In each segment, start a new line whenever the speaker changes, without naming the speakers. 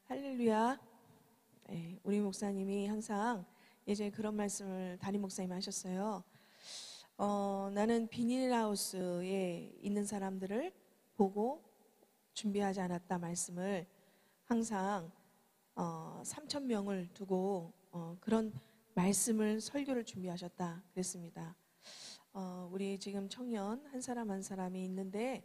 할렐루야. 네, 우리 목사님이 항상 예전에 그런 말씀을 담임 목사님이 하셨어요. 나는 비닐하우스에 있는 사람들을 보고 준비하지 않았다 말씀을 항상 3천 명을 두고 그런 말씀을 설교를 준비하셨다 그랬습니다. 우리 지금 청년 한 사람 한 사람이 있는데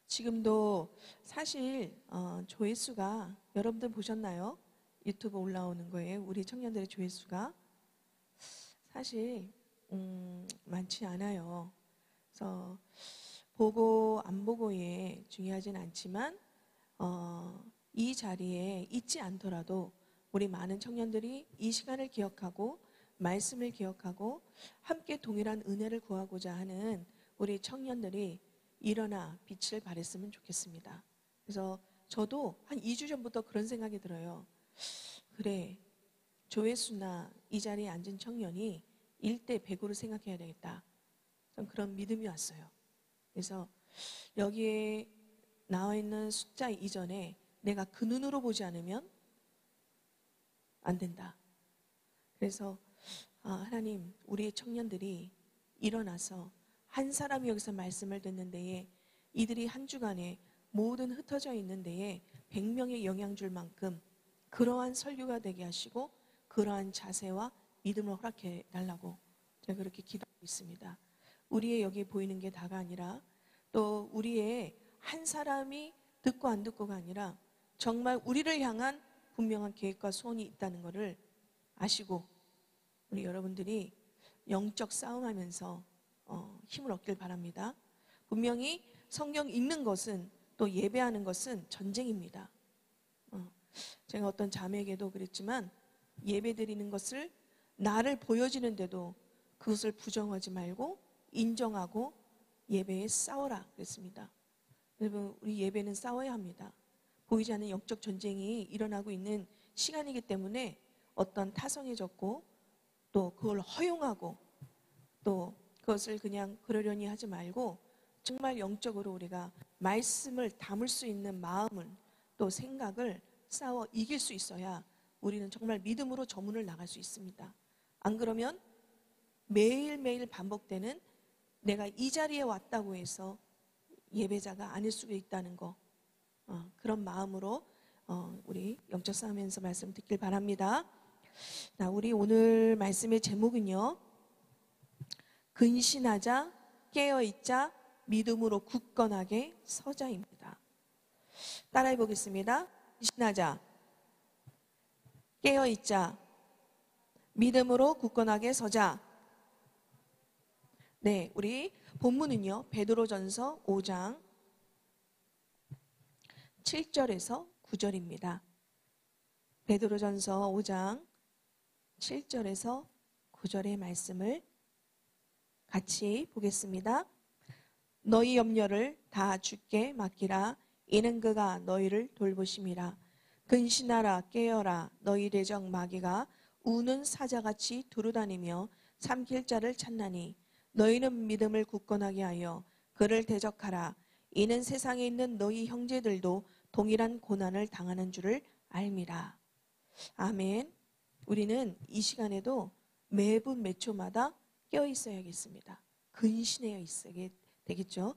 지금도 사실 조회수가 여러분들 보셨나요? 유튜브 올라오는 거예요. 우리 청년들의 조회수가 사실 많지 않아요. 그래서 보고 안 보고에 중요하진 않지만 이 자리에 있지 않더라도 우리 많은 청년들이 이 시간을 기억하고 말씀을 기억하고 함께 동일한 은혜를 구하고자 하는 우리 청년들이 일어나 빛을 발했으면 좋겠습니다. 그래서 저도 한 2주 전부터 그런 생각이 들어요. 그래, 조회수나 이 자리에 앉은 청년이 1대 100으로 생각해야 되겠다. 그런 믿음이 왔어요. 그래서 여기에 나와 있는 숫자 이전에 내가 그 눈으로 보지 않으면 안 된다. 그래서 하나님, 우리의 청년들이 일어나서 한 사람이 여기서 말씀을 듣는 데에 이들이 한 주간에 모든 흩어져 있는 데에 100명의 영향 줄 만큼 그러한 설교가 되게 하시고 그러한 자세와 믿음을 허락해 달라고 제가 그렇게 기도하고 있습니다. 우리의 여기 보이는 게 다가 아니라 또 우리의 한 사람이 듣고 안 듣고가 아니라 정말 우리를 향한 분명한 계획과 소원이 있다는 것을 아시고 우리 여러분들이 영적 싸움하면서 힘을 얻길 바랍니다. 분명히 성경 읽는 것은 또 예배하는 것은 전쟁입니다. 제가 어떤 자매에게도 그랬지만 예배 드리는 것을 나를 보여지는데도 그것을 부정하지 말고 인정하고 예배에 싸워라 그랬습니다. 여러분, 우리 예배는 싸워야 합니다. 보이지 않는 영적 전쟁이 일어나고 있는 시간이기 때문에 어떤 타성해졌고 또 그걸 허용하고 또 그것을 그냥 그러려니 하지 말고 정말 영적으로 우리가 말씀을 담을 수 있는 마음을 또 생각을 싸워 이길 수 있어야 우리는 정말 믿음으로 저 문을 나갈 수 있습니다. 안 그러면 매일매일 반복되는 내가 이 자리에 왔다고 해서 예배자가 아닐 수가 있다는 거 그런 마음으로 우리 영적 싸움에서 말씀 듣길 바랍니다. 우리 오늘 말씀의 제목은요, 근신하자, 깨어있자, 믿음으로 굳건하게 서자입니다. 따라해 보겠습니다. 근신하자, 깨어있자, 믿음으로 굳건하게 서자. 네, 우리 본문은요, 베드로전서 5장 7절에서 9절입니다. 베드로전서 5장 7절에서 9절의 말씀을 같이 보겠습니다. 너희 염려를 다 주께 맡기라. 이는 그가 너희를 돌보심이라. 근신하라, 깨어라. 너희 대적 마귀가 우는 사자같이 두루다니며 삼킬 자를 찾나니 너희는 믿음을 굳건하게 하여 그를 대적하라. 이는 세상에 있는 너희 형제들도 동일한 고난을 당하는 줄을 알미라. 아멘. 우리는 이 시간에도 매분 매 초마다 깨어 있어야겠습니다. 근신해 있어야 되겠죠.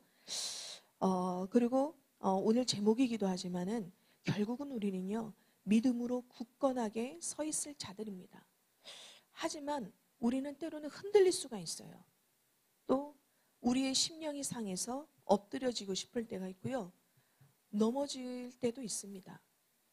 그리고 오늘 제목이기도 하지만은 결국은 우리는요, 믿음으로 굳건하게 서 있을 자들입니다. 하지만 우리는 때로는 흔들릴 수가 있어요. 또 우리의 심령이 상해서 엎드려지고 싶을 때가 있고요, 넘어질 때도 있습니다.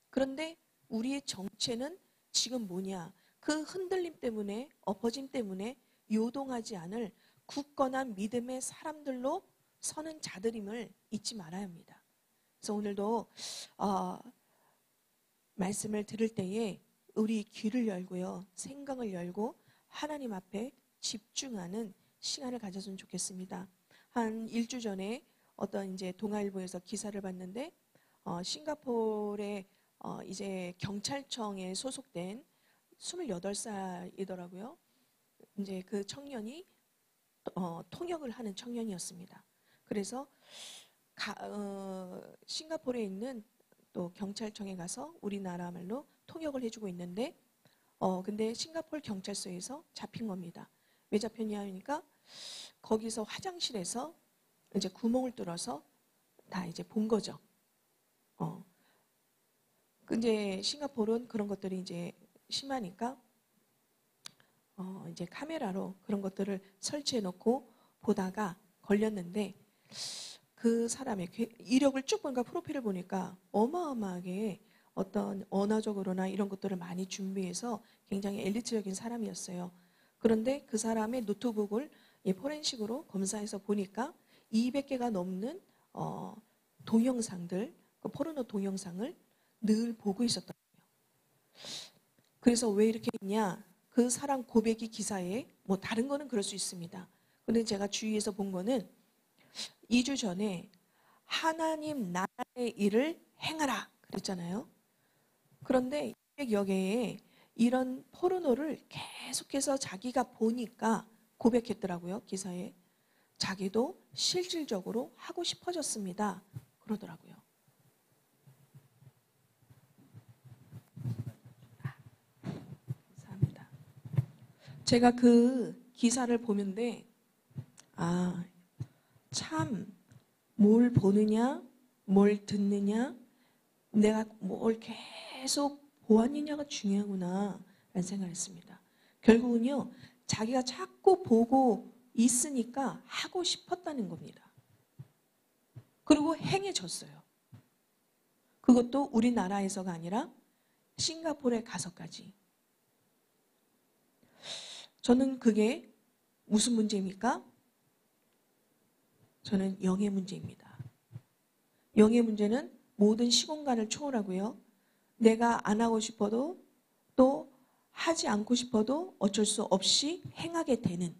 그런데 우리의 정체는 지금 뭐냐? 그 흔들림 때문에, 엎어짐 때문에 요동하지 않을 굳건한 믿음의 사람들로 서는 자들임을 잊지 말아야 합니다. 그래서 오늘도 말씀을 들을 때에 우리 귀를 열고요, 생각을 열고 하나님 앞에 집중하는 시간을 가졌으면 좋겠습니다. 한 일주 전에 어떤 이제 동아일보에서 기사를 봤는데 싱가포르의 이제 경찰청에 소속된 28살이더라고요. 이제 그 청년이 통역을 하는 청년이었습니다. 그래서 싱가포르에 있는 또 경찰청에 가서 우리나라 말로 통역을 해주고 있는데 근데 싱가포르 경찰서에서 잡힌 겁니다. 왜 잡혔냐 하니까 거기서 화장실에서 이제 구멍을 뚫어서 다 이제 본 거죠. 근데 싱가포르는 그런 것들이 이제 심하니까 이제 카메라로 그런 것들을 설치해 놓고 보다가 걸렸는데 그 사람의 이력을 쭉 보니까 프로필을 보니까 어마어마하게 어떤 언어적으로나 이런 것들을 많이 준비해서 굉장히 엘리트적인 사람이었어요. 그런데 그 사람의 노트북을 포렌식으로 검사해서 보니까 200개가 넘는 동영상들, 그 포르노 동영상을 늘 보고 있었던 거예요. 그래서 왜 이렇게 했냐? 그 사람 고백이 기사에 뭐 다른 거는 그럴 수 있습니다. 근데 제가 주위에서 본 거는 2주 전에 하나님 나라의 일을 행하라 그랬잖아요. 그런데 200여 개의 이런 포르노를 계속해서 자기가 보니까 고백했더라고요. 기사에. 자기도 실질적으로 하고 싶어졌습니다. 그러더라고요. 감사합니다. 제가 그 기사를 보는데 참 뭘 보느냐, 뭘 듣느냐, 내가 뭘 계속 보았느냐가 중요하구나 라는 생각을 했습니다. 결국은요, 자기가 자꾸 보고 있으니까 하고 싶었다는 겁니다. 그리고 행해졌어요. 그것도 우리나라에서가 아니라 싱가포르에 가서까지. 저는 그게 무슨 문제입니까? 저는 영의 문제입니다. 영의 문제는 모든 시공간을 초월하고요. 내가 안 하고 싶어도 또 하지 않고 싶어도 어쩔 수 없이 행하게 되는,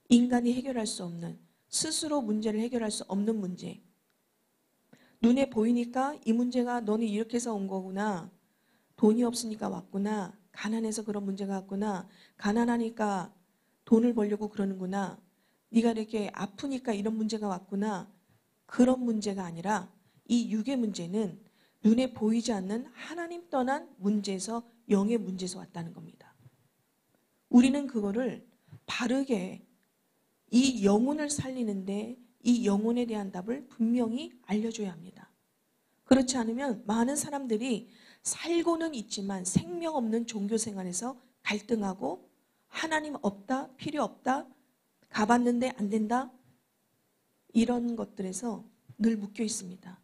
인간이 해결할 수 없는, 스스로 문제를 해결할 수 없는 문제. 눈에 보이니까 이 문제가 너는 이렇게 해서 온 거구나. 돈이 없으니까 왔구나. 가난해서 그런 문제가 왔구나. 가난하니까 돈을 벌려고 그러는구나. 네가 이렇게 아프니까 이런 문제가 왔구나. 그런 문제가 아니라 이 육의 문제는 눈에 보이지 않는 하나님 떠난 문제에서, 영의 문제에서 왔다는 겁니다. 우리는 그거를 바르게 이 영혼을 살리는데 이 영혼에 대한 답을 분명히 알려줘야 합니다. 그렇지 않으면 많은 사람들이 살고는 있지만 생명 없는 종교 생활에서 갈등하고 하나님 없다, 필요 없다, 가봤는데 안 된다, 이런 것들에서 늘 묶여 있습니다.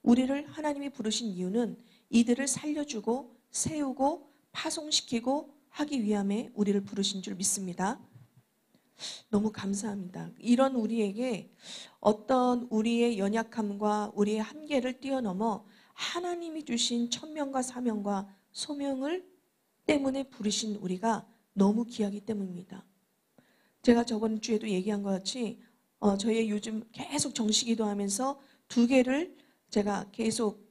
우리를 하나님이 부르신 이유는 이들을 살려주고 세우고 파송시키고 하기 위함에 우리를 부르신 줄 믿습니다. 너무 감사합니다. 이런 우리에게 어떤 우리의 연약함과 우리의 한계를 뛰어넘어 하나님이 주신 천명과 사명과 소명을 때문에 부르신 우리가 너무 귀하기 때문입니다. 제가 저번 주에도 얘기한 것 같이 저희 요즘 계속 정시기도 하면서 두 개를 제가 계속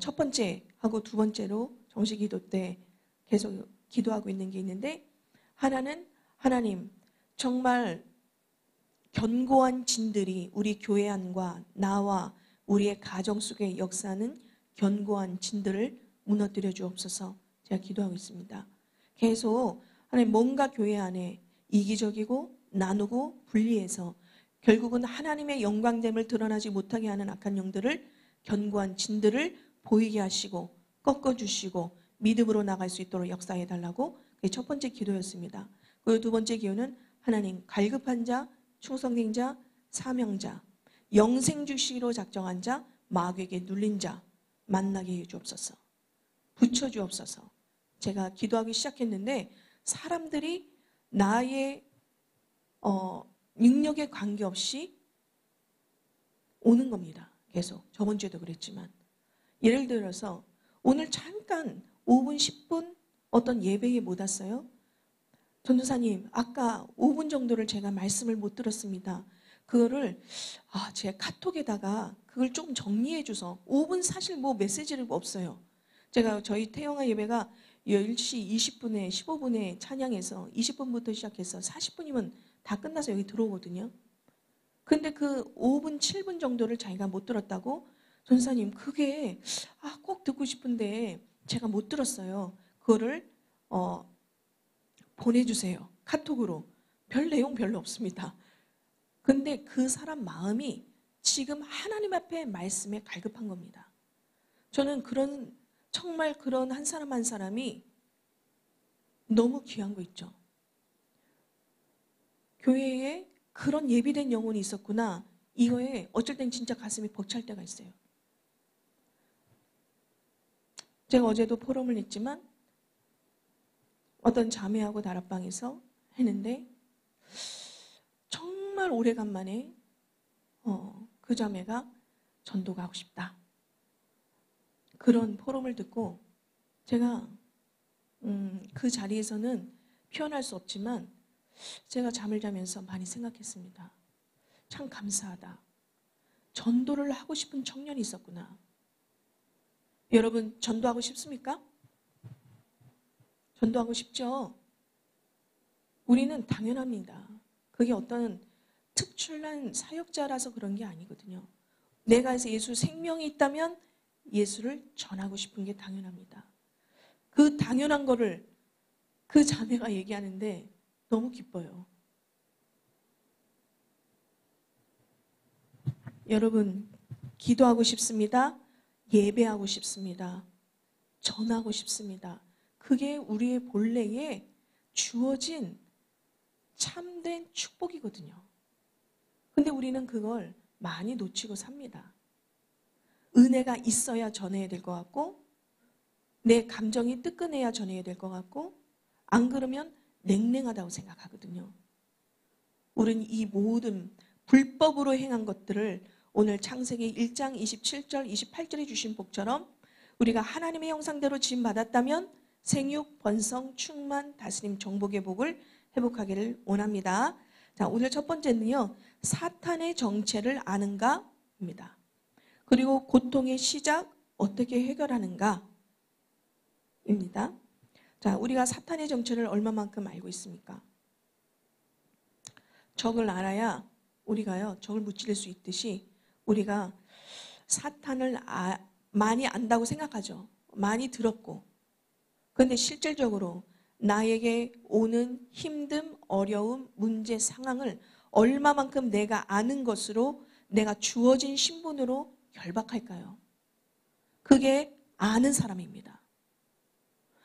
첫 번째 하고 두 번째로 정시기도 때 계속 기도하고 있는 게 있는데, 하나는 하나님 정말 견고한 진들이 우리 교회 안과 나와 우리의 가정 속에 역사하는 견고한 진들을 무너뜨려 주옵소서. 제가 기도하고 있습니다. 계속 하나님 뭔가 교회 안에 이기적이고 나누고 분리해서 결국은 하나님의 영광됨을 드러나지 못하게 하는 악한 영들을, 견고한 진들을 보이게 하시고 꺾어주시고 믿음으로 나갈 수 있도록 역사해 달라고, 그게 첫 번째 기도였습니다. 그리고 두 번째 기도는 하나님 갈급한 자, 충성된 자, 사명자, 영생 주시기로 작정한 자, 마귀에게 눌린 자 만나게 해 주옵소서. 붙여 주옵소서. 제가 기도하기 시작했는데 사람들이 나의 능력에 관계없이 오는 겁니다. 계속. 저번 주에도 그랬지만. 예를 들어서 오늘 잠깐 5분, 10분 어떤 예배에 못 왔어요? 전도사님, 아까 5분 정도를 제가 말씀을 못 들었습니다. 그거를 제 카톡에다가 그걸 좀 정리해 줘서, 5분 사실 뭐 메시지를 없어요. 제가 저희 태영아 예배가 10시 20분에 15분에 찬양해서 20분부터 시작해서 40분이면 다 끝나서 여기 들어오거든요. 근데 그 5분, 7분 정도를 자기가 못 들었다고 전사님, 그게 꼭 듣고 싶은데 제가 못 들었어요. 그거를 보내주세요. 카톡으로. 별 내용 별로 없습니다. 근데 그 사람 마음이 지금 하나님 앞에 말씀에 갈급한 겁니다. 저는 정말 그런 한 사람 한 사람이 너무 귀한 거 있죠. 교회에 그런 예비된 영혼이 있었구나. 이거에 어쩔 땐 진짜 가슴이 벅찰 때가 있어요. 제가 어제도 포럼을 했지만 어떤 자매하고 다락방에서 했는데 정말 오래간만에 그 자매가 전도가 하고 싶다. 그런 포럼을 듣고 제가 그 자리에서는 표현할 수 없지만 제가 잠을 자면서 많이 생각했습니다. 참 감사하다. 전도를 하고 싶은 청년이 있었구나. 여러분 전도하고 싶습니까? 전도하고 싶죠? 우리는 당연합니다. 그게 어떤 특출난 사역자라서 그런 게 아니거든요. 내가 예수 생명이 있다면 예수를 전하고 싶은 게 당연합니다. 그 당연한 거를 그 자매가 얘기하는데 너무 기뻐요. 여러분, 기도하고 싶습니다. 예배하고 싶습니다. 전하고 싶습니다. 그게 우리의 본래에 주어진 참된 축복이거든요. 근데 우리는 그걸 많이 놓치고 삽니다. 은혜가 있어야 전해야 될 것 같고, 내 감정이 뜨끈해야 전해야 될 것 같고, 안 그러면 냉랭하다고 생각하거든요. 우리는 이 모든 불법으로 행한 것들을 오늘 창세기 1장 27절, 28절에 주신 복처럼 우리가 하나님의 형상대로 지음받았다면 생육, 번성, 충만, 다스림, 정복의 복을 회복하기를 원합니다. 자, 오늘 첫 번째는요. 사탄의 정체를 아는가입니다. 그리고 고통의 시작 어떻게 해결하는가입니다. 자, 우리가 사탄의 정체를 얼마만큼 알고 있습니까? 적을 알아야 우리가요. 적을 무찌를 수 있듯이 우리가 사탄을 많이 안다고 생각하죠. 많이 들었고. 그런데 실질적으로 나에게 오는 힘듦, 어려움, 문제, 상황을 얼마만큼 내가 아는 것으로 내가 주어진 신분으로 결박할까요? 그게 아는 사람입니다.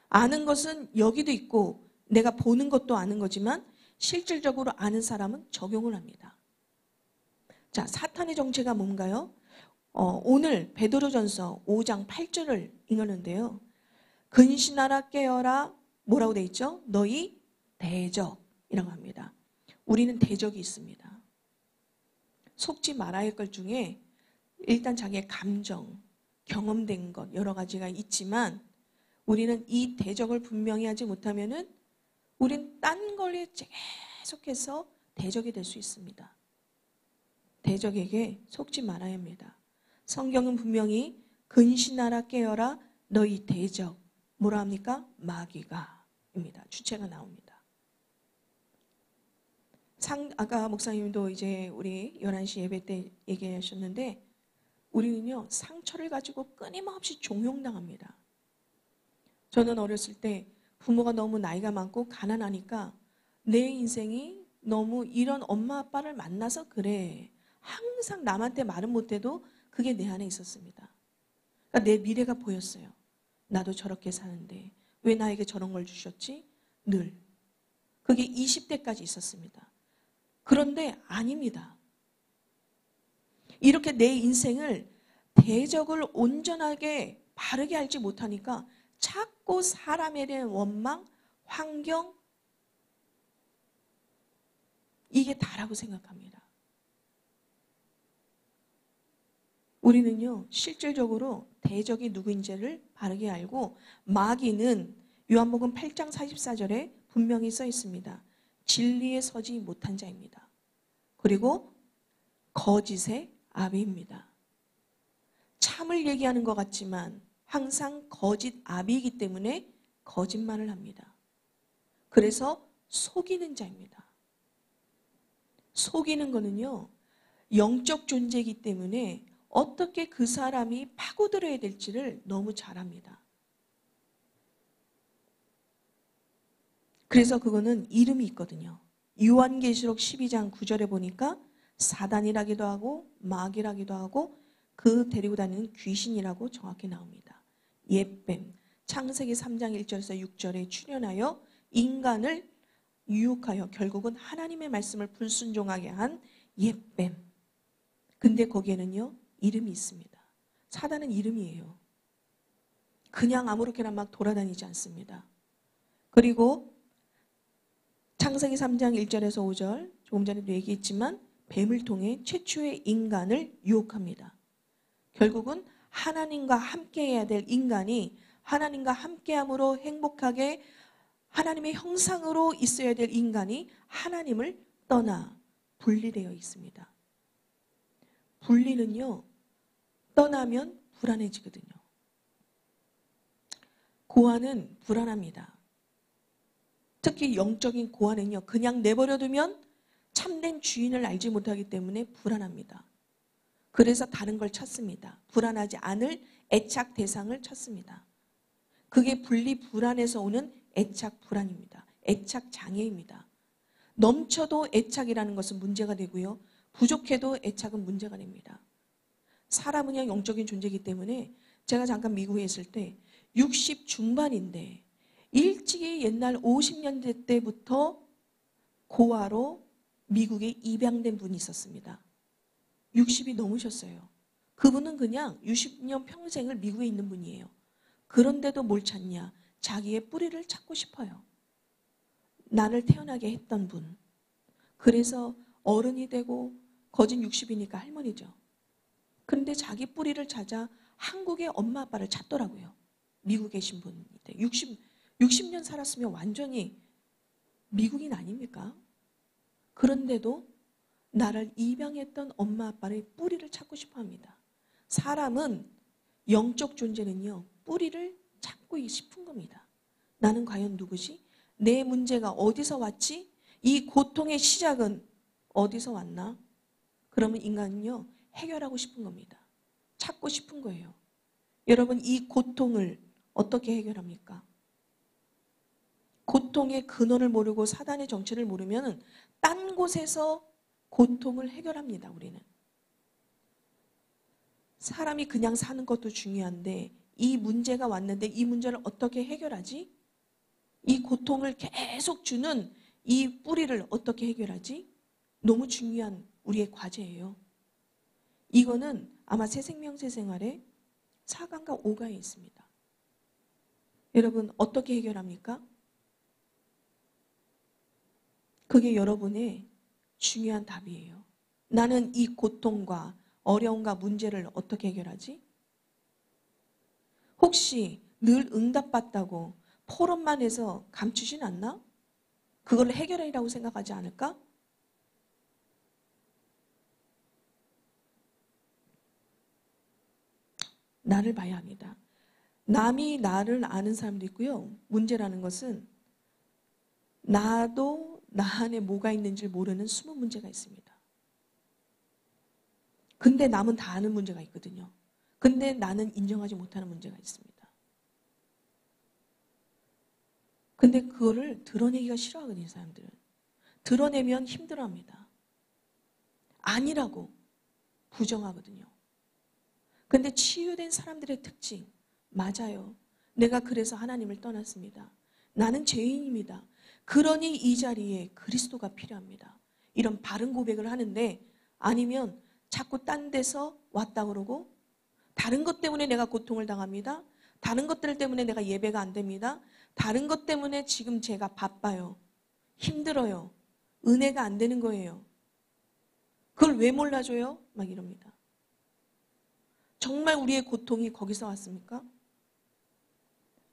아는 것은 여기도 있고 내가 보는 것도 아는 거지만 실질적으로 아는 사람은 적용을 합니다. 자, 사탄의 정체가 뭔가요? 오늘 베드로전서 5장 8절을 읽었는데요. 근신하라 깨어라 뭐라고 돼 있죠? 너희 대적이라고 합니다. 우리는 대적이 있습니다. 속지 말아야 할 것 중에 일단 자기의 감정, 경험된 것 여러 가지가 있지만 우리는 이 대적을 분명히 하지 못하면은 우린 딴 걸에 계속해서 대적이 될 수 있습니다. 대적에게 속지 말아야 합니다. 성경은 분명히 근신하라 깨어라 너희 대적 뭐라 합니까? 마귀가 입니다. 주체가 나옵니다. 아까 목사님도 이제 우리 11시 예배 때 얘기하셨는데 우리는요 상처를 가지고 끊임없이 종용당합니다. 저는 어렸을 때 부모가 너무 나이가 많고 가난하니까 내 인생이 너무 이런 엄마 아빠를 만나서 그래. 항상 남한테 말은 못해도 그게 내 안에 있었습니다. 그러니까 내 미래가 보였어요. 나도 저렇게 사는데 왜 나에게 저런 걸 주셨지? 늘. 그게 20대까지 있었습니다. 그런데 아닙니다. 이렇게 내 인생을 대적을 온전하게 바르게 알지 못하니까 자꾸 사람에 대한 원망, 환경 이게 다라고 생각합니다. 우리는요 실질적으로 대적이 누구인지를 바르게 알고 마귀는 요한복음 8장 44절에 분명히 써 있습니다. 진리에 서지 못한 자입니다. 그리고 거짓의 아비입니다. 참을 얘기하는 것 같지만 항상 거짓 아비이기 때문에 거짓말을 합니다. 그래서 속이는 자입니다. 속이는 거는요 영적 존재이기 때문에 어떻게 그 사람이 파고들어야 될지를 너무 잘 압니다. 그래서 그거는 이름이 있거든요. 요한계시록 12장 9절에 보니까 사단이라기도 하고 마귀라기도 하고 그 데리고 다니는 귀신이라고 정확히 나옵니다. 옅뱀. 창세기 3장 1절에서 6절에 출현하여 인간을 유혹하여 결국은 하나님의 말씀을 불순종하게 한 옅뱀. 근데 거기에는요, 이름이 있습니다. 사단은 이름이에요. 그냥 아무렇게나 막 돌아다니지 않습니다. 그리고 창세기 3장 1절에서 5절, 조금 전에도 얘기했지만 뱀을 통해 최초의 인간을 유혹합니다. 결국은 하나님과 함께해야 될 인간이 하나님과 함께함으로 행복하게 하나님의 형상으로 있어야 될 인간이 하나님을 떠나 분리되어 있습니다. 분리는요, 떠나면 불안해지거든요. 고아는 불안합니다. 특히 영적인 고아는요, 그냥 내버려두면 참된 주인을 알지 못하기 때문에 불안합니다. 그래서 다른 걸 찾습니다. 불안하지 않을 애착 대상을 찾습니다. 그게 분리 불안에서 오는 애착 불안입니다. 애착 장애입니다. 넘쳐도 애착이라는 것은 문제가 되고요. 부족해도 애착은 문제가 됩니다. 사람은요, 영적인 존재이기 때문에 제가 잠깐 미국에 있을 때 60 중반인데 일찍이 옛날 50년대 때부터 고아로 미국에 입양된 분이 있었습니다. 60이 넘으셨어요. 그분은 그냥 60년 평생을 미국에 있는 분이에요. 그런데도 뭘 찾냐? 자기의 뿌리를 찾고 싶어요. 나를 태어나게 했던 분. 그래서 어른이 되고 거진 60이니까 할머니죠. 그런데 자기 뿌리를 찾아 한국의 엄마 아빠를 찾더라고요. 미국에 계신 분인데 60년 살았으면 완전히 미국인 아닙니까? 그런데도 나를 입양했던 엄마 아빠의 뿌리를 찾고 싶어 합니다. 사람은 영적 존재는요, 뿌리를 찾고 싶은 겁니다. 나는 과연 누구지? 내 문제가 어디서 왔지? 이 고통의 시작은 어디서 왔나? 그러면 인간은요, 해결하고 싶은 겁니다. 찾고 싶은 거예요. 여러분, 이 고통을 어떻게 해결합니까? 고통의 근원을 모르고 사단의 정체를 모르면 딴 곳에서 고통을 해결합니다, 우리는. 사람이 그냥 사는 것도 중요한데 이 문제가 왔는데 이 문제를 어떻게 해결하지? 이 고통을 계속 주는 이 뿌리를 어떻게 해결하지? 너무 중요한 우리의 과제예요. 이거는 아마 새생명새 생활에 4강과 5가에 있습니다. 여러분, 어떻게 해결합니까? 그게 여러분의 중요한 답이에요. 나는 이 고통과 어려움과 문제를 어떻게 해결하지? 혹시 늘 응답받다고 포럼만 해서 감추진 않나? 그걸 해결이라고 생각하지 않을까? 나를 봐야 합니다. 남이 나를 아는 사람도 있고요. 문제라는 것은 나도 나 안에 뭐가 있는지 모르는 숨은 문제가 있습니다. 근데 남은 다 아는 문제가 있거든요. 근데 나는 인정하지 못하는 문제가 있습니다. 근데 그거를 드러내기가 싫어하거든요, 사람들은. 드러내면 힘들어합니다. 아니라고 부정하거든요. 근데 치유된 사람들의 특징, 맞아요. 내가 그래서 하나님을 떠났습니다. 나는 죄인입니다. 그러니 이 자리에 그리스도가 필요합니다. 이런 바른 고백을 하는데, 아니면 자꾸 딴 데서 왔다 그러고 다른 것 때문에 내가 고통을 당합니다. 다른 것들 때문에 내가 예배가 안 됩니다. 다른 것 때문에 지금 제가 바빠요. 힘들어요. 은혜가 안 되는 거예요. 그걸 왜 몰라줘요? 막 이럽니다. 정말 우리의 고통이 거기서 왔습니까?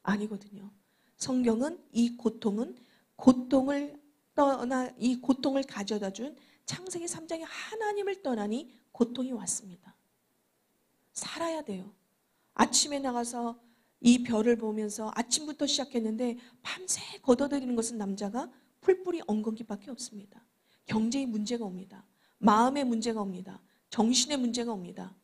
아니거든요. 성경은 이 고통을 가져다 준 창세기 3장에 하나님을 떠나니 고통이 왔습니다. 살아야 돼요. 아침에 나가서 이 별을 보면서 아침부터 시작했는데 밤새 걷어들이는 것은 남자가 풀뿌리 엉겅퀴밖에 없습니다. 경제의 문제가 옵니다. 마음의 문제가 옵니다. 정신의 문제가 옵니다.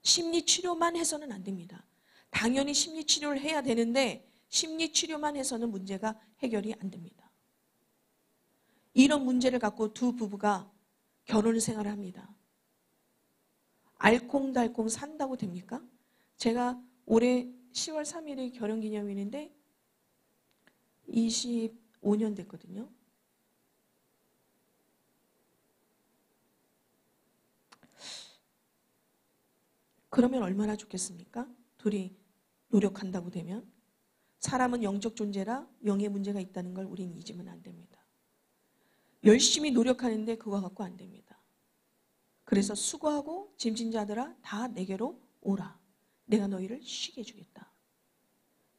심리치료만 해서는 안 됩니다. 당연히 심리치료를 해야 되는데 심리치료만 해서는 문제가 해결이 안 됩니다. 이런 문제를 갖고 두 부부가 결혼 생활을 합니다. 알콩달콩 산다고 됩니까? 제가 올해 10월 3일이 결혼기념일인데 25년 됐거든요. 그러면 얼마나 좋겠습니까? 둘이 노력한다고 되면. 사람은 영적 존재라 영의 문제가 있다는 걸 우린 잊으면 안 됩니다. 열심히 노력하는데 그거 갖고 안 됩니다. 그래서 수고하고 짐진 자들아 다 내게로 오라. 내가 너희를 쉬게 해주겠다.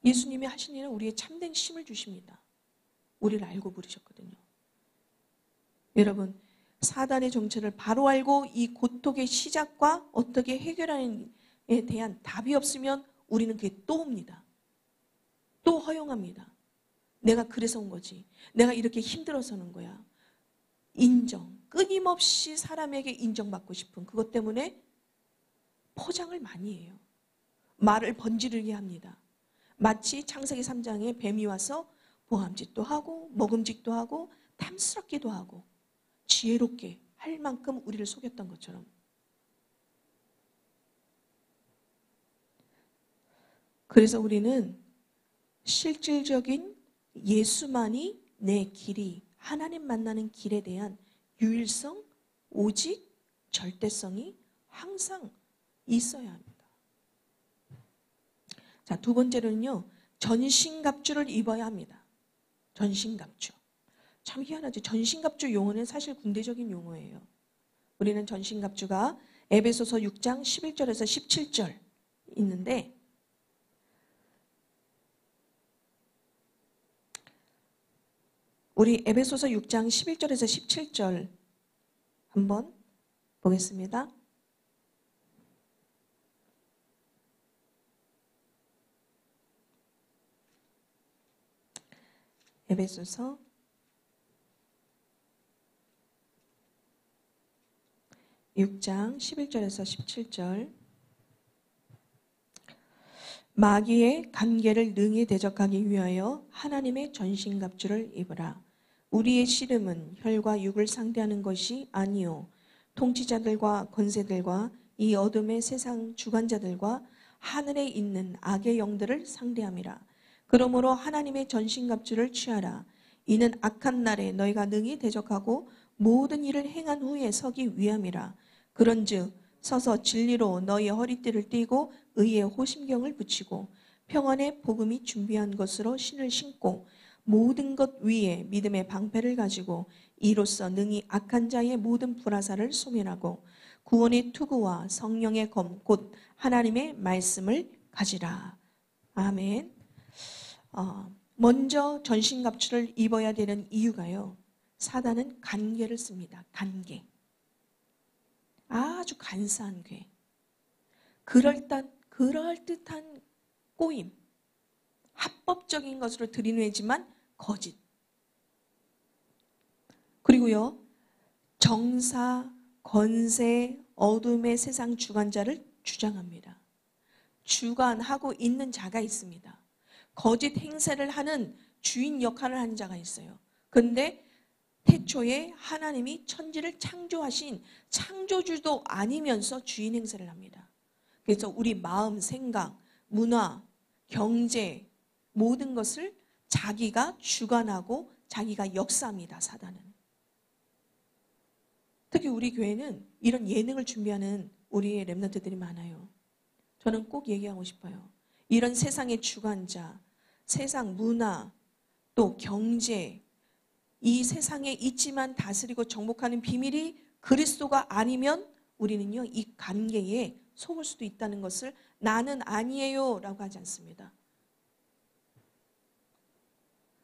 예수님이 하신 일은 우리의 참된 쉼을 주십니다. 우리를 알고 부르셨거든요. 여러분, 사단의 정체를 바로 알고 이 고통의 시작과 어떻게 해결하는에 대한 답이 없으면 우리는 그게 또 옵니다. 또 허용합니다. 내가 그래서 온 거지. 내가 이렇게 힘들어서 오는 거야. 인정. 끊임없이 사람에게 인정받고 싶은 그것 때문에 포장을 많이 해요. 말을 번지르게 합니다. 마치 창세기 3장에 뱀이 와서 보암짓도 하고 먹음직도 하고 탐스럽기도 하고 지혜롭게 할 만큼 우리를 속였던 것처럼. 그래서 우리는 실질적인 예수만이 내 길이, 하나님 만나는 길에 대한 유일성, 오직, 절대성이 항상 있어야 합니다. 자, 두 번째로는요, 전신갑주를 입어야 합니다. 전신갑주. 참 희한하죠. 전신갑주 용어는 사실 군대적인 용어예요. 우리는 전신갑주가 에베소서 6장 11절에서 17절 있는데 우리 에베소서 6장 11절에서 17절 한번 보겠습니다. 에베소서 6장 11절에서 17절. 마귀의 간계를 능히 대적하기 위하여 하나님의 전신갑주를 입으라. 우리의 씨름은 혈과 육을 상대하는 것이 아니요 통치자들과 권세들과 이 어둠의 세상 주관자들과 하늘에 있는 악의 영들을 상대함이라. 그러므로 하나님의 전신갑주를 취하라. 이는 악한 날에 너희가 능히 대적하고 모든 일을 행한 후에 서기 위함이라. 그런즉 서서 진리로 너희의 허리띠를 띠고 의의 호심경을 붙이고 평안의 복음이 준비한 것으로 신을 신고 모든 것 위에 믿음의 방패를 가지고 이로써 능히 악한 자의 모든 불화살을 소멸하고 구원의 투구와 성령의 검 곧 하나님의 말씀을 가지라. 아멘. 먼저 전신갑주를 입어야 되는 이유가요. 사단은 간계를 씁니다. 간계. 아주 간사한 괴. 그럴듯한 꼬임. 합법적인 것으로 들이뇌지만 거짓. 그리고요. 정사, 권세, 어둠의 세상 주관자를 주장합니다. 주관하고 있는 자가 있습니다. 거짓 행세를 하는 주인 역할을 하는 자가 있어요. 그런데 태초에 하나님이 천지를 창조하신 창조주도 아니면서 주인 행세를 합니다. 그래서 우리 마음, 생각, 문화, 경제 모든 것을 자기가 주관하고 자기가 역사합니다. 사단은. 특히 우리 교회는 이런 예능을 준비하는 우리의 렘넌트들이 많아요. 저는 꼭 얘기하고 싶어요. 이런 세상의 주관자, 세상 문화, 또 경제, 이 세상에 있지만 다스리고 정복하는 비밀이 그리스도가 아니면 우리는요, 이 관계에 속을 수도 있다는 것을 나는 아니에요 라고 하지 않습니다.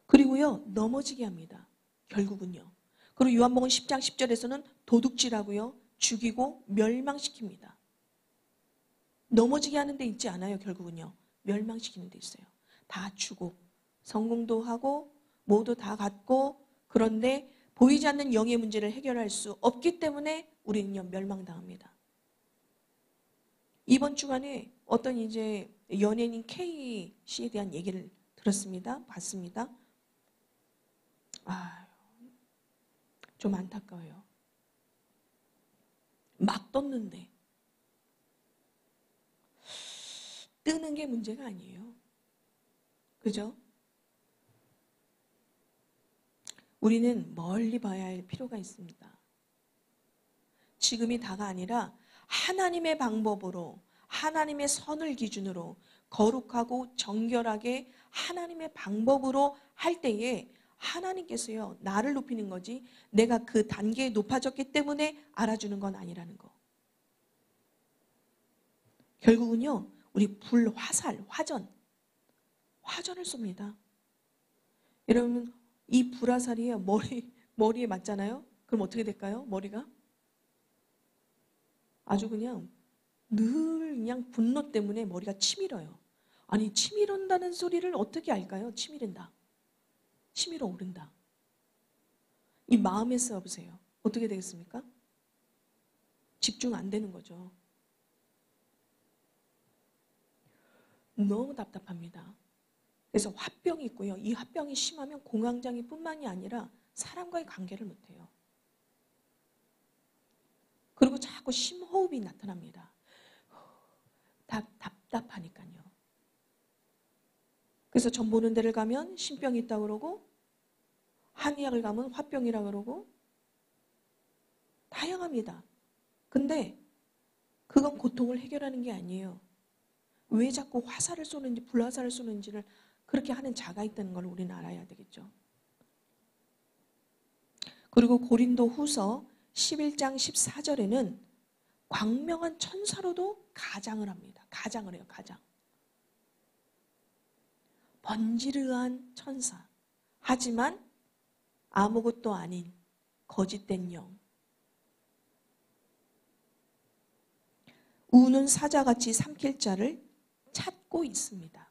그리고요, 넘어지게 합니다. 결국은요. 그리고 요한복음 10장 10절에서는 도둑질하고요, 죽이고 멸망시킵니다. 넘어지게 하는 데 있지 않아요. 결국은요. 멸망시키는 데 있어요. 다 주고 성공도 하고 모두 다 갖고 그런데 보이지 않는 영의 문제를 해결할 수 없기 때문에 우리는요 멸망당합니다. 이번 주간에 어떤 이제 연예인 K 씨에 대한 얘기를 들었습니다. 봤습니다. 좀 안타까워요. 막 떴는데 뜨는 게 문제가 아니에요. 그죠? 우리는 멀리 봐야 할 필요가 있습니다. 지금이 다가 아니라 하나님의 방법으로, 하나님의 선을 기준으로 거룩하고 정결하게 하나님의 방법으로 할 때에 하나님께서요, 나를 높이는 거지 내가 그 단계에 높아졌기 때문에 알아주는 건 아니라는 거. 결국은요, 우리 불, 화살, 화전을 쏩니다. 여러분, 이 불화살이 머리에 맞잖아요? 그럼 어떻게 될까요? 머리가? 아주 그냥 늘 그냥 분노 때문에 머리가 치밀어요. 아니, 치밀은다는 소리를 어떻게 알까요? 치밀은다. 치밀어 오른다. 이 마음에 써보세요. 어떻게 되겠습니까? 집중 안 되는 거죠. 너무 답답합니다. 그래서 화병이 있고요. 이 화병이 심하면 공황장애 뿐만이 아니라 사람과의 관계를 못해요. 그리고 자꾸 심호흡이 나타납니다. 답답하니까요. 그래서 전 보는 데를 가면 신병이 있다고 그러고 한의학을 가면 화병이라고 그러고 다양합니다. 근데 그건 고통을 해결하는 게 아니에요. 왜 자꾸 화살을 쏘는지 불화살을 쏘는지를 그렇게 하는 자가 있다는 걸 우리는 알아야 되겠죠. 그리고 고린도 후서 11장 14절에는 광명한 천사로도 가장을 합니다. 가장을 해요. 가장. 번지르한 천사. 하지만 아무것도 아닌 거짓된 영. 우는 사자같이 삼킬 자를 찾고 있습니다.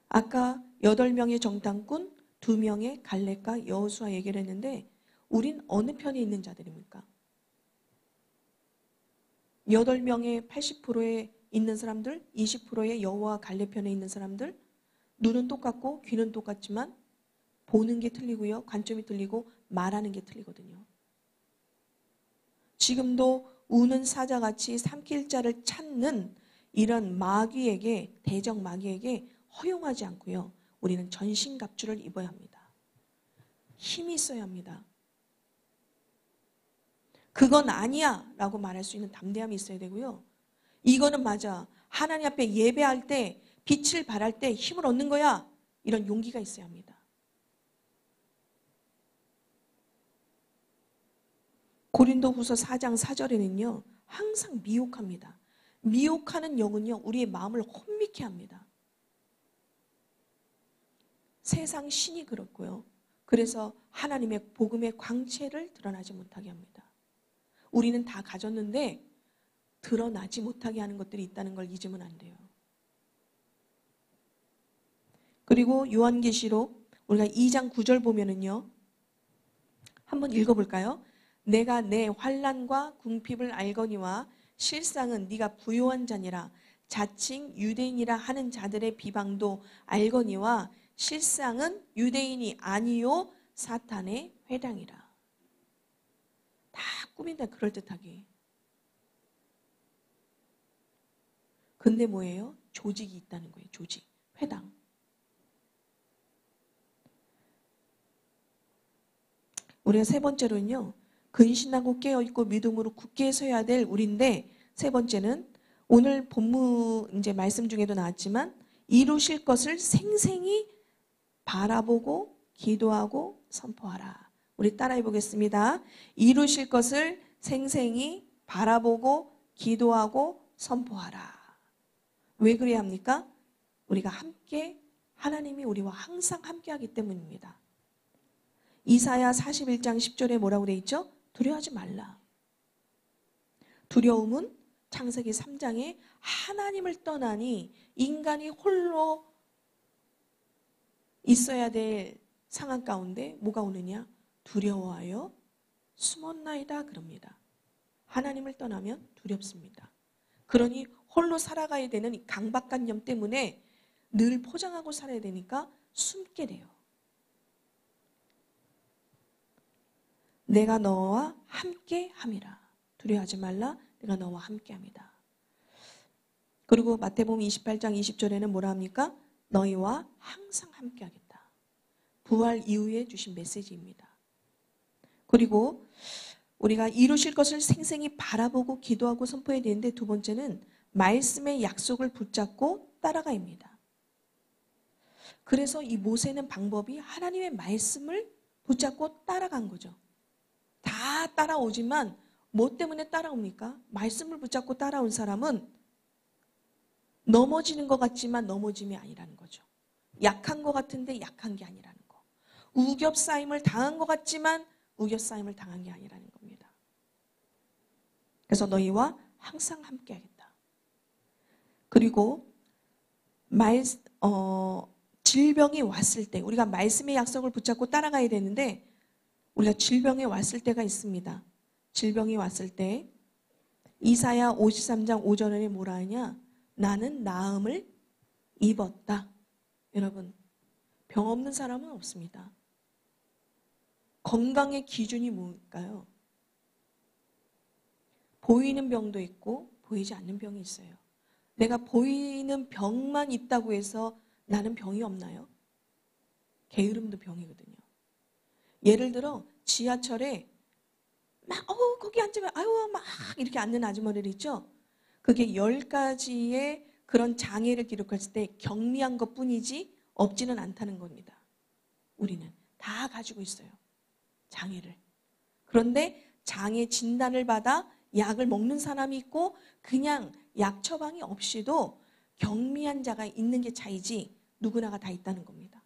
아까 8명의 정탐꾼, 2명의 갈렙과 여호수아 얘기를 했는데 우린 어느 편에 있는 자들입니까? 8명의 80%에 있는 사람들, 20%의 여호와 갈렙 편에 있는 사람들, 눈은 똑같고 귀는 똑같지만 보는 게 틀리고요. 관점이 틀리고 말하는 게 틀리거든요. 지금도 우는 사자같이 삼킬 자를 찾는 이런 마귀에게, 대적 마귀에게 허용하지 않고요. 우리는 전신갑주를 입어야 합니다. 힘이 있어야 합니다. 그건 아니야 라고 말할 수 있는 담대함이 있어야 되고요. 이거는 맞아. 하나님 앞에 예배할 때 빛을 발할 때 힘을 얻는 거야. 이런 용기가 있어야 합니다. 고린도후서 4장 4절에는요. 항상 미혹합니다. 미혹하는 영은요. 우리의 마음을 혼미케 합니다. 세상 신이 그렇고요. 그래서 하나님의 복음의 광채를 드러나지 못하게 합니다. 우리는 다 가졌는데 드러나지 못하게 하는 것들이 있다는 걸 잊으면 안 돼요. 그리고 요한계시록 우리가 2장 9절 보면은요. 한번 읽어볼까요? 내가 내 환난과 궁핍을 알거니와 실상은 네가 부요한 자니라. 자칭 유대인이라 하는 자들의 비방도 알거니와 실상은 유대인이 아니요 사탄의 회당이라. 다 꾸민다 그럴듯하게. 근데 뭐예요? 조직이 있다는 거예요. 조직, 회당. 우리가 세 번째로는요. 근신하고 깨어있고 믿음으로 굳게 서야 될 우리인데 세 번째는 오늘 본문 이제 말씀 중에도 나왔지만 이루실 것을 생생히 바라보고 기도하고 선포하라. 우리 따라해 보겠습니다. 이루실 것을 생생히 바라보고 기도하고 선포하라. 왜 그래야 합니까? 우리가 함께 하나님이 우리와 항상 함께하기 때문입니다. 이사야 41장 10절에 뭐라고 돼 있죠? 두려워하지 말라. 두려움은 창세기 3장에 하나님을 떠나니 인간이 홀로 있어야 될 상황 가운데 뭐가 오느냐? 두려워하여 숨었나이다 그럽니다. 하나님을 떠나면 두렵습니다. 그러니 홀로 살아가야 되는 이 강박관념 때문에 늘 포장하고 살아야 되니까 숨게 돼요. 내가 너와 함께 함이라. 두려워하지 말라. 내가 너와 함께 함이다. 그리고 마태복음 28장 20절에는 뭐라 합니까? 너희와 항상 함께 하겠다. 부활 이후에 주신 메시지입니다. 그리고 우리가 이루실 것을 생생히 바라보고 기도하고 선포해야 되는데 두 번째는 말씀의 약속을 붙잡고 따라가입니다. 그래서 이 모세는 방법이 하나님의 말씀을 붙잡고 따라간 거죠. 다 따라오지만 뭐 때문에 따라옵니까? 말씀을 붙잡고 따라온 사람은 넘어지는 것 같지만 넘어짐이 아니라는 거죠. 약한 것 같은데 약한 게 아니라는 거. 우겹싸임을 당한 것 같지만 우겹싸임을 당한 게 아니라는 겁니다. 그래서 너희와 항상 함께 하겠다. 그리고 질병이 왔을 때 우리가 말씀의 약속을 붙잡고 따라가야 되는데 우리가 질병이 왔을 때가 있습니다. 질병이 왔을 때 이사야 53장 5절에 뭐라 하냐? 나는 나음을 입었다. 여러분, 병 없는 사람은 없습니다. 건강의 기준이 뭘까요? 보이는 병도 있고 보이지 않는 병이 있어요. 내가 보이는 병만 있다고 해서 나는 병이 없나요? 게으름도 병이거든요. 예를 들어 지하철에 막 거기 앉으면 막 이렇게 앉는 아주머니들 있죠? 그게 10가지의 그런 장애를 기록했을 때 경미한 것뿐이지 없지는 않다는 겁니다. 우리는 다 가지고 있어요. 장애를. 그런데 장애 진단을 받아 약을 먹는 사람이 있고 그냥 약 처방이 없이도 경미한 자가 있는 게 차이지 누구나가 다 있다는 겁니다.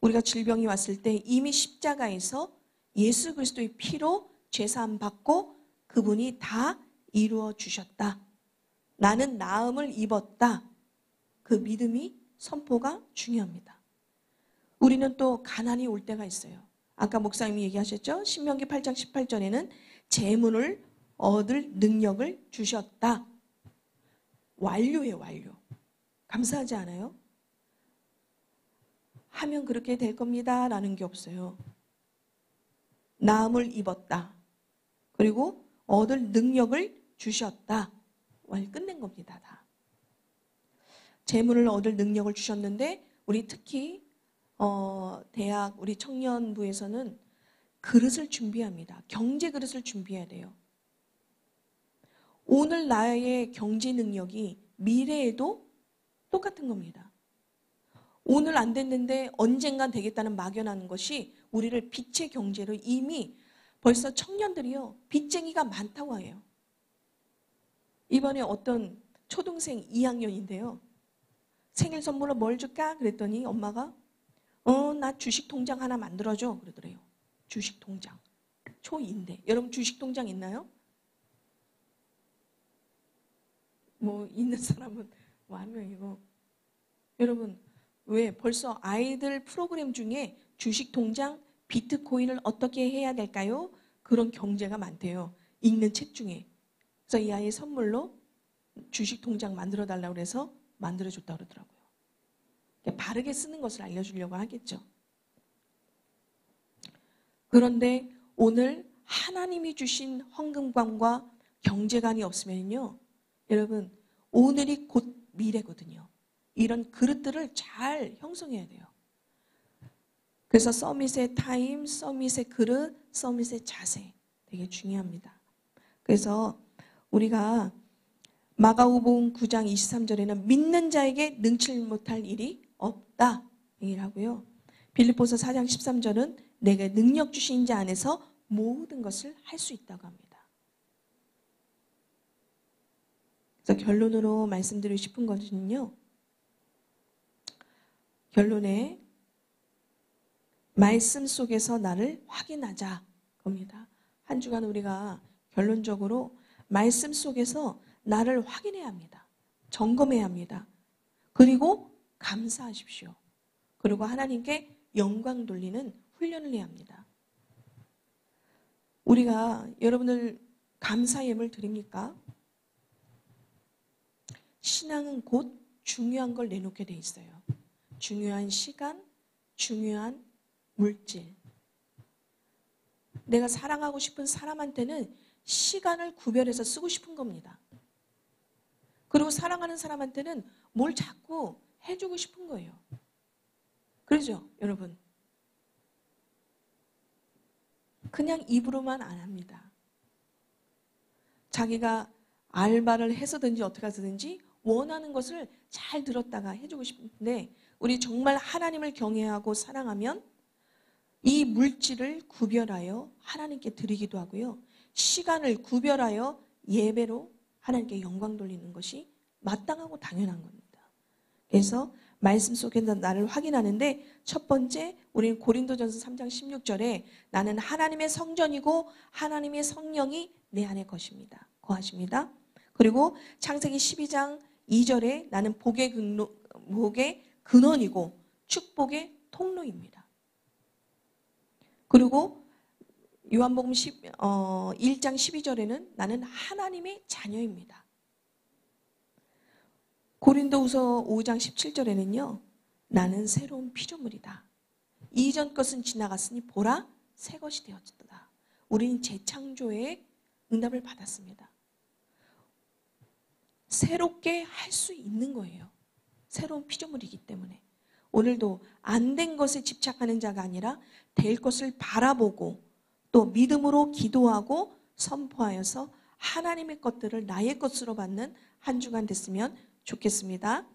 우리가 질병이 왔을 때 이미 십자가에서 예수 그리스도의 피로 죄사함 받고 그분이 다 이루어 주셨다. 나는 나음을 입었다. 그 믿음이 선포가 중요합니다. 우리는 또 가난이 올 때가 있어요. 아까 목사님이 얘기하셨죠? 신명기 8장 18절에는 재물을 얻을 능력을 주셨다. 완료예요, 완료. 감사하지 않아요? 하면 그렇게 될 겁니다. 라는 게 없어요. 나음을 입었다. 그리고 얻을 능력을 주셨다. 끝낸 겁니다. 다. 재물을 얻을 능력을 주셨는데 우리 특히 대학 우리 청년부에서는 그릇을 준비합니다. 경제 그릇을 준비해야 돼요. 오늘 나의 경제 능력이 미래에도 똑같은 겁니다. 오늘 안 됐는데 언젠간 되겠다는 막연한 것이 우리를 빛의 경제로 이미 벌써 청년들이요. 빚쟁이가 많다고 해요. 이번에 어떤 초등생 2학년인데요. 생일 선물로 뭘 줄까? 그랬더니 엄마가 나 주식 통장 하나 만들어줘. 그러더래요. 주식 통장. 초2인데. 여러분 주식 통장 있나요? 뭐 있는 사람은 뭐 한 명이고. 여러분 왜 벌써 아이들 프로그램 중에 주식 통장, 비트코인을 어떻게 해야 될까요? 그런 경제가 많대요. 읽는 책 중에. 그래서 이 아이 선물로 주식 통장 만들어 달라고 해서 만들어 줬다고 그러더라고요. 바르게 쓰는 것을 알려주려고 하겠죠. 그런데 오늘 하나님이 주신 헌금관과 경제관이 없으면요. 여러분 오늘이 곧 미래거든요. 이런 그릇들을 잘 형성해야 돼요. 그래서 서밋의 타임, 서밋의 그릇, 서밋의 자세 되게 중요합니다. 그래서 우리가 마가복음 9장 23절에는 믿는 자에게 능치 못할 일이 없다 이라고요. 빌립보서 4장 13절은 내게 능력 주신 자 안에서 모든 것을 할 수 있다고 합니다. 그래서 결론으로 말씀드리고 싶은 것은요. 결론에 말씀 속에서 나를 확인하자 겁니다. 한 주간 우리가 결론적으로 말씀 속에서 나를 확인해야 합니다. 점검해야 합니다. 그리고 감사하십시오. 그리고 하나님께 영광 돌리는 훈련을 해야 합니다. 우리가 여러분들 감사 예물 드립니까? 신앙은 곧 중요한 걸 내놓게 돼 있어요. 중요한 시간, 중요한 물질. 내가 사랑하고 싶은 사람한테는 시간을 구별해서 쓰고 싶은 겁니다. 그리고 사랑하는 사람한테는 뭘 자꾸 해주고 싶은 거예요. 그러죠, 여러분? 그냥 입으로만 안 합니다. 자기가 알바를 해서든지 어떻게 해서든지 원하는 것을 잘 들었다가 해주고 싶은데 우리 정말 하나님을 경외하고 사랑하면 이 물질을 구별하여 하나님께 드리기도 하고요. 시간을 구별하여 예배로 하나님께 영광 돌리는 것이 마땅하고 당연한 겁니다. 그래서 말씀 속에서 나를 확인하는데 첫 번째 우리는 고린도전서 3장 16절에 나는 하나님의 성전이고 하나님의 성령이 내 안에 거하십니다. 그리고 창세기 12장 2절에 나는 복의 근원이고 축복의 통로입니다. 그리고 요한복음 1장 12절에는 나는 하나님의 자녀입니다. 고린도후서 5장 17절에는요. 나는 새로운 피조물이다. 이전 것은 지나갔으니 보라 새 것이 되었다. 우리는 재창조의 응답을 받았습니다. 새롭게 할 수 있는 거예요. 새로운 피조물이기 때문에. 오늘도 안 된 것에 집착하는 자가 아니라 될 것을 바라보고 또 믿음으로 기도하고 선포하여서 하나님의 것들을 나의 것으로 받는 한 주간 됐으면 좋겠습니다.